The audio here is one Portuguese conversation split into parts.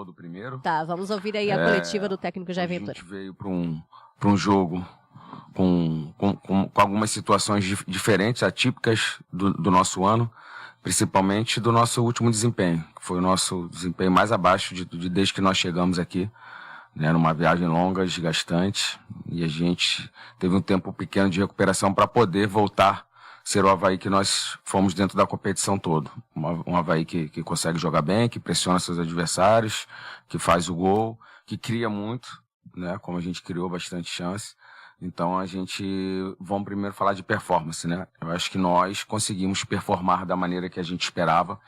do primeiro. Tá, vamos ouvir aí a coletiva do técnico Jair Ventura. A gente veio para um jogo com algumas situações diferentes, atípicas do nosso ano, principalmente do nosso último desempenho, que foi o nosso desempenho mais abaixo desde que nós chegamos aqui, né, numa viagem longa, desgastante, e a gente teve um tempo pequeno de recuperação para poder voltar a ser o Avaí que nós fomos dentro da competição toda. Um Avaí que consegue jogar bem, que pressiona seus adversários, que faz o gol, que cria muito, né, como a gente criou bastante chance. Então vamos primeiro falar de performance, né? Eu acho que nós conseguimos performar da maneira que a gente esperava,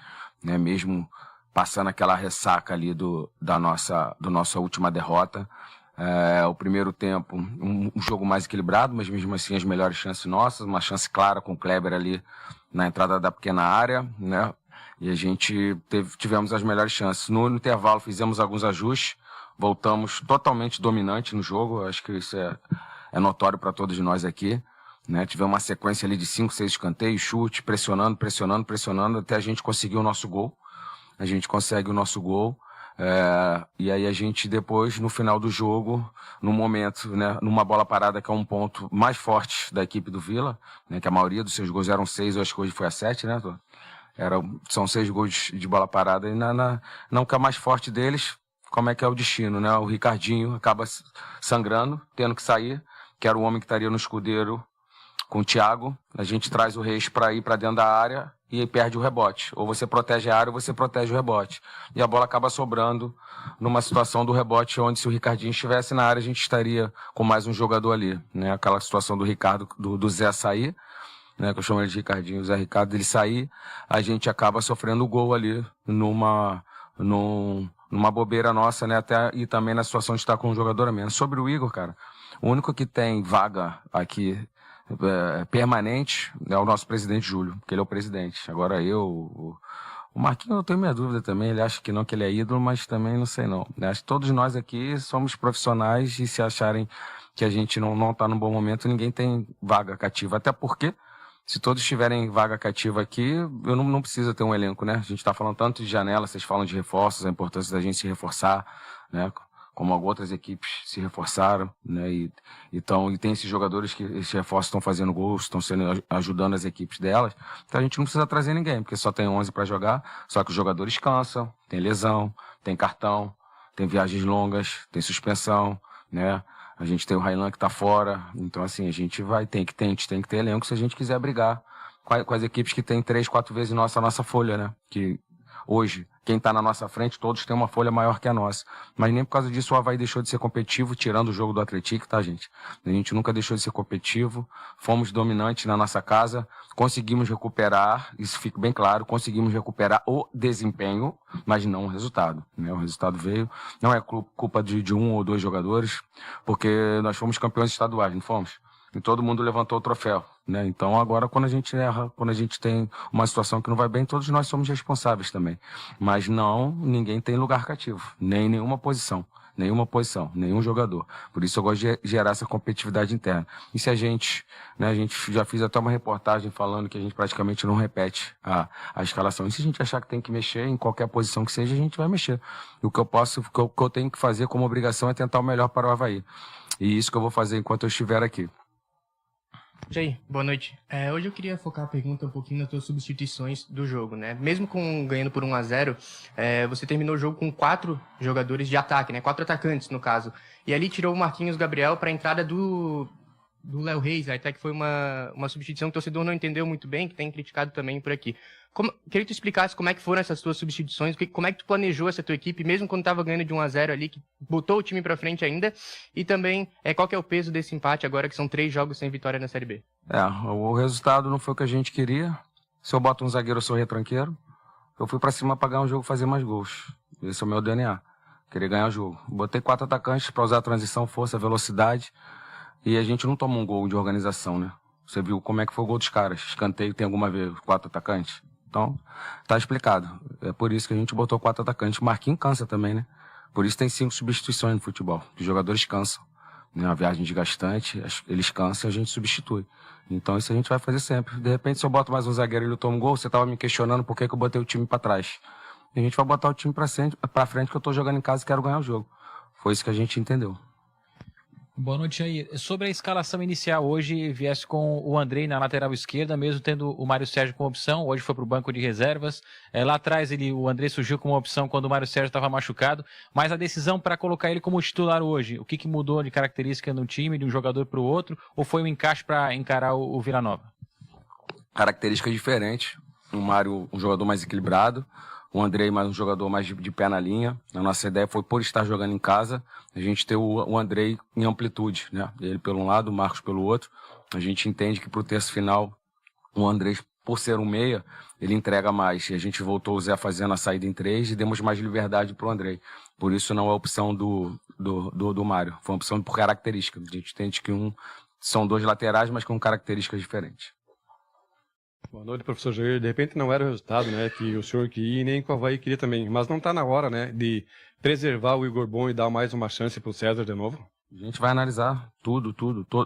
né? Mesmo passando aquela ressaca ali da nossa última derrota. O primeiro tempo, um jogo mais equilibrado, mas mesmo assim as melhores chances nossas, uma chance clara com o Kleber ali na entrada da pequena área, né? E a gente tivemos as melhores chances. No intervalo fizemos alguns ajustes, voltamos totalmente dominante no jogo, acho que isso é notório para todos nós aqui, né? Tivemos uma sequência ali de 5, 6 escanteios, chute, pressionando, até a gente conseguir o nosso gol. A gente consegue o nosso gol, e aí a gente depois, no final do jogo, no momento, né, numa bola parada que é um ponto mais forte da equipe do Vila, né, que a maioria dos seus gols eram 6, eu acho que hoje foi a 7, né? São 6 gols de bola parada, e não que é mais forte deles, como é que é o destino, né? O Ricardinho acaba sangrando, tendo que sair, que era o homem que estaria no escudeiro com o Thiago. A gente traz o Reis para ir para dentro da área e aí perde o rebote. Ou você protege a área ou você protege o rebote. E a bola acaba sobrando numa situação do rebote onde, se o Ricardinho estivesse na área, a gente estaria com mais um jogador ali, né? Aquela situação do Ricardo, do Zé sair, né? Que eu chamo ele de Ricardinho, o Zé Ricardo, ele sair, a gente acaba sofrendo o gol ali numa bobeira nossa, né? E também na situação de estar com um jogador a menos. Sobre o Igor, cara, o único que tem vaga aqui permanente é o nosso presidente Júlio, porque ele é o presidente. Agora o Marquinhos, eu tenho minha dúvida também, ele acha que não, que ele é ídolo, mas também não sei não. Acho que todos nós aqui somos profissionais e se acharem que a gente não está num bom momento, ninguém tem vaga cativa. Até porque, se todos tiverem vaga cativa aqui, eu não preciso ter um elenco, né? A gente está falando tanto de janela, vocês falam de reforços, a importância da gente se reforçar, né? Como outras equipes se reforçaram, né? E tem esses jogadores que esses reforços estão fazendo gols, estão ajudando as equipes delas. Então a gente não precisa trazer ninguém, porque só tem 11 para jogar, só que os jogadores cansam, tem lesão, tem cartão, tem viagens longas, tem suspensão, né? A gente tem o Railan que tá fora, então assim, a gente tem que ter elenco se a gente quiser brigar com as equipes que tem 3, 4 vezes a nossa folha, né? Que hoje, quem está na nossa frente, todos têm uma folha maior que a nossa. Mas nem por causa disso o Avaí deixou de ser competitivo, tirando o jogo do Atlético, tá, gente? A gente nunca deixou de ser competitivo, fomos dominantes na nossa casa, conseguimos recuperar, isso fica bem claro, conseguimos recuperar o desempenho, mas não o resultado, né? O resultado veio, não é culpa de 1 ou 2 jogadores, porque nós fomos campeões estaduais, não fomos? E todo mundo levantou o troféu, né? Então agora quando a gente erra, quando a gente tem uma situação que não vai bem, todos nós somos responsáveis também. Mas ninguém tem lugar cativo, nem nenhuma posição, nenhum jogador. Por isso eu gosto de gerar essa competitividade interna. E se a gente já fiz até uma reportagem falando que a gente praticamente não repete a escalação. E se a gente achar que tem que mexer em qualquer posição que seja, a gente vai mexer. O que eu tenho que fazer como obrigação é tentar o melhor para o Avaí. E isso que eu vou fazer enquanto eu estiver aqui. Jair, boa noite. Hoje eu queria focar a pergunta um pouquinho nas tuas substituições do jogo, né? Mesmo ganhando por 1-0, você terminou o jogo com 4 jogadores de ataque, né? 4 atacantes, no caso. E ali tirou o Marquinhos Gabriel para a entrada do Léo Reis, até que foi uma substituição que o torcedor não entendeu muito bem, que tem criticado também por aqui. Queria que tu explicasse como é que foram essas tuas substituições, como é que tu planejou essa tua equipe, mesmo quando estava ganhando de 1-0 ali, que botou o time para frente ainda, e também qual que é o peso desse empate agora, que são 3 jogos sem vitória na Série B? O resultado não foi o que a gente queria. Se eu boto um zagueiro, eu sou retranqueiro. Eu fui para cima para ganhar um jogo, fazer mais gols. Esse é o meu DNA, querer ganhar o jogo. Botei 4 atacantes para usar a transição, força, velocidade, e a gente não toma um gol de organização, né? Você viu como é que foi o gol dos caras. Escanteio tem alguma vez 4 atacantes? Então, tá explicado. É por isso que a gente botou 4 atacantes. Marquinhos cansa também, né? Por isso tem 5 substituições no futebol. Os jogadores cansam. Né? Uma viagem desgastante, eles cansam e a gente substitui. Então isso a gente vai fazer sempre. De repente, se eu boto mais um zagueiro e ele toma um gol, você tava me questionando por que eu botei o time para trás. e a gente vai botar o time pra frente que eu tô jogando em casa e quero ganhar o jogo. Foi isso que a gente entendeu. Boa noite aí. Sobre a escalação inicial, hoje viesse com o Andrei na lateral esquerda, mesmo tendo o Mário Sérgio como opção, hoje foi para o banco de reservas. Lá atrás o Andrei surgiu como opção quando o Mário Sérgio estava machucado, mas a decisão para colocar ele como titular hoje, o que mudou de característica no time, de um jogador para o outro, ou foi um encaixe para encarar o Vila Nova? Características diferentes. O Mário, um jogador mais equilibrado. O Andrei, mais um jogador mais de pé na linha. A nossa ideia foi, por estar jogando em casa, a gente ter o Andrei em amplitude, né? Ele pelo um lado, o Marcos pelo outro. A gente entende que pro terço final, o Andrei, por ser um meia, ele entrega mais. E a gente voltou o Zé fazendo a saída em 3 e demos mais liberdade pro Andrei. Por isso não é a opção do Mário. Foi uma opção por característica. A gente entende que são 2 laterais, mas com características diferentes. Boa noite, professor Jair. De repente não era o resultado, né, que o senhor queria e nem que o Avaí queria também. Mas não está na hora, né, de preservar o Igor Bom e dar mais uma chance para o César de novo? A gente vai analisar tudo,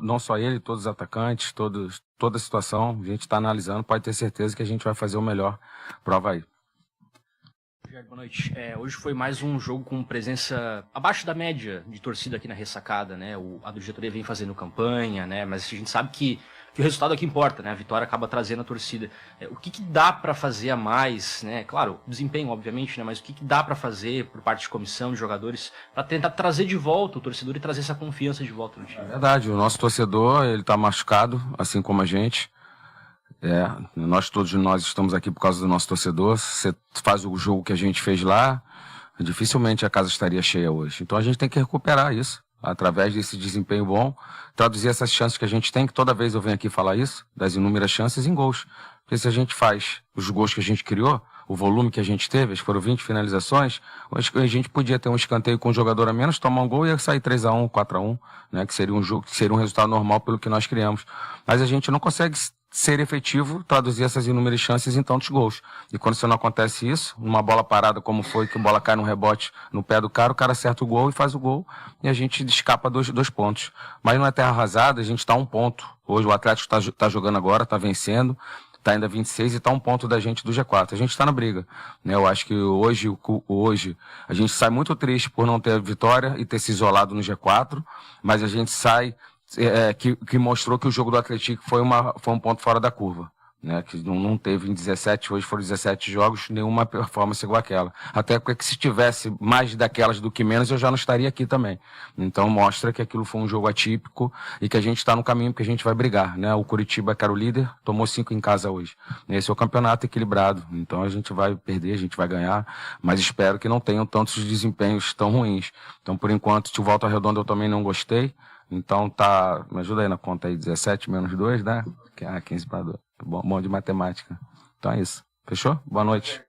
não só ele, todos os atacantes, toda a situação. A gente está analisando, pode ter certeza que a gente vai fazer o melhor para o Avaí. Boa noite. Hoje foi mais um jogo com presença abaixo da média de torcida aqui na ressacada, né? A do diretoria vem fazendo campanha, né? Mas a gente sabe que o resultado aqui importa, né? A vitória acaba trazendo a torcida. O que dá para fazer a mais, né? Claro, desempenho, obviamente, né? Mas o que dá para fazer por parte de comissão, de jogadores, para tentar trazer de volta o torcedor e trazer essa confiança de volta no time? É verdade, o nosso torcedor, ele tá machucado, assim como a gente. Todos nós estamos aqui por causa do nosso torcedor. Você faz o jogo que a gente fez lá, dificilmente a casa estaria cheia hoje. Então a gente tem que recuperar isso, através desse desempenho bom, traduzir essas chances que a gente tem, que toda vez eu venho aqui falar isso, das inúmeras chances em gols. Porque se a gente faz os gols que a gente criou, o volume que a gente teve, acho que foram 20 finalizações, acho que a gente podia ter um escanteio com um jogador a menos, tomar um gol e ia sair 3-1, 4-1, né? Que seria um jogo, que seria um resultado normal pelo que nós criamos. Mas a gente não consegue ser efetivo, traduzir essas inúmeras chances em tantos gols. E quando não acontece isso, uma bola parada como foi, que a bola cai num rebote no pé do cara, o cara acerta o gol e faz o gol, e a gente escapa dois pontos. Mas não é terra arrasada, a gente está a 1 ponto. Hoje o Atlético tá jogando agora, está vencendo, está ainda 26 e está 1 ponto da gente do G4. A gente está na briga, né? Eu acho que hoje a gente sai muito triste por não ter vitória e ter se isolado no G4, mas a gente sai que mostrou que o jogo do Atlético foi um ponto fora da curva, né? Que não teve em 17, hoje foram 17 jogos, nenhuma performance igual aquela. Até porque se tivesse mais daquelas do que menos, eu já não estaria aqui também. Então mostra que aquilo foi um jogo atípico e que a gente está no caminho que a gente vai brigar, né? O Curitiba, que era o líder, tomou 5 em casa hoje. Esse é o campeonato equilibrado, então a gente vai perder, a gente vai ganhar, mas espero que não tenham tantos desempenhos tão ruins. Então por enquanto, de Volta Redonda eu também não gostei. Então me ajuda aí na conta aí, 17 menos 2, né? 15 para 2. Bom de matemática. Então é isso. Fechou? Boa noite.